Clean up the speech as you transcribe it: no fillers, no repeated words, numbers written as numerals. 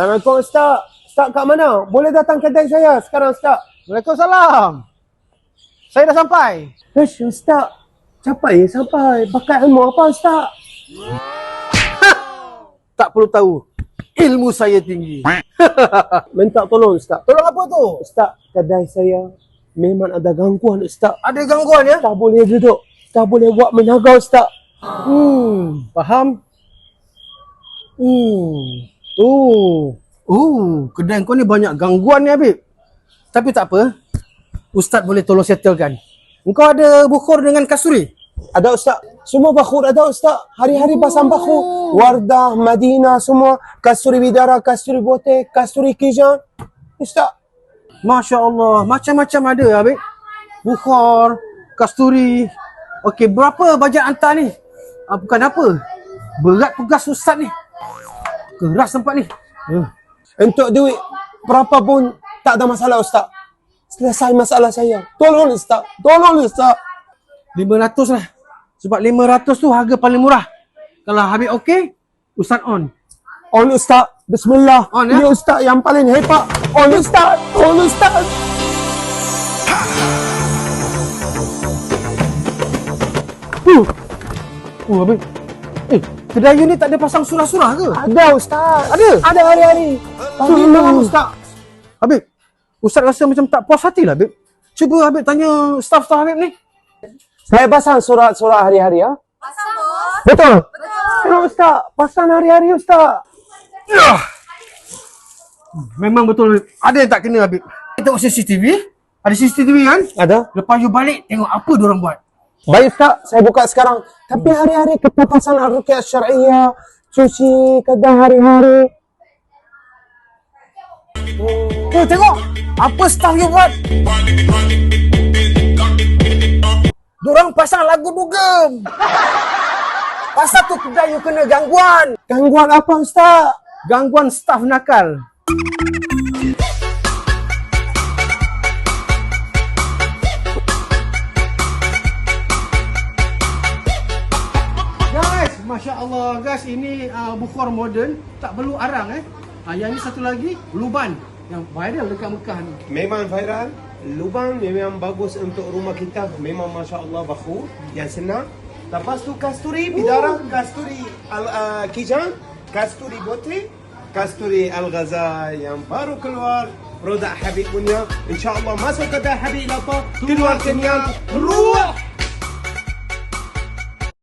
Assalamualaikum Ustaz. Ustaz kat mana? Boleh datang kedai saya sekarang Ustaz. Waalaikumsalam. Saya dah sampai. Ish Ustaz. Capai sampai. Pakai ilmu apa Ustaz? Tak perlu tahu. Ilmu saya tinggi. Minta tolong Ustaz. Tolong apa tu? Ustaz, kedai saya memang ada gangguan Ustaz. Ada gangguan ya? Tak boleh duduk. Tak boleh buat menaga Ustaz. Faham? Kedai kau ni banyak gangguan ni Habib. Tapi tak apa. Ustaz boleh tolong settlekan. Engkau ada bukhur dengan kasturi? Ada Ustaz. Semua bakhur ada Ustaz. Hari-hari pasang bakhur. Wardah, Madinah semua. Kasturi bidara, kasturi bote, kasturi kijan. Ustaz. Masya Allah. Macam-macam ada Habib. Bukhur, kasturi. Okey, berapa bajet hantar ni? Bukan apa. Berat tugas Ustaz ni. Keras tempat ni. Untuk duit berapa pun tak ada masalah Ustaz. Selesai masalah saya. Tolong Ustaz. Tolong Ustaz. 500 lah. Sebab 500 tu harga paling murah. Kalau Habib okey, Ustaz on. On Ustaz. Bismillah. On ya? Ini Ustaz yang paling hebat. On Ustaz. On Ustaz. Habib. Kedai you ni tak ada pasang surah-surah ke? Ada Ustaz. Ada? Ada hari-hari. Pagi malam Ustaz. Habib, Ustaz rasa macam tak puas hati lah Habib. Cuba Habib tanya staff-staff Habib ni. Saya pasang surat-surat hari-hari ya. Pasang bos. Betul? Betul. Ya Ustaz. Pasang hari-hari Ustaz. Memang betul Habib. Ada yang tak kena Habib. Kita tengok CCTV. Ada CCTV kan? Ada? Lepas you balik, tengok apa diorang buat. Baik Ustaz, saya buka sekarang. Tapi hari-hari kita pasang ar-ruqyah syar'iyyah, cuci kedai hari-hari. Tengok. Apa staff you buat? Diorang pasang lagu dugem. Pasal tu kedai you kena gangguan. Gangguan apa Ustaz? Gangguan staff nakal. Guys, Masya Allah guys, ini bukhur moden. Tak perlu arang Yang ini satu lagi, luban. Yang viral dekat Mekah ni. Memang viral. Lubang memang bagus untuk rumah kita. Memang Masya Allah bakhur. Yang senang. Lepas tu kasturi bidara, kasturi kijan, kasturi bote, kasturi al-ghaza yang baru keluar. Produk Habib punya. InsyaAllah masuk kedai Habib apa? Keluar kenyang. Ruah.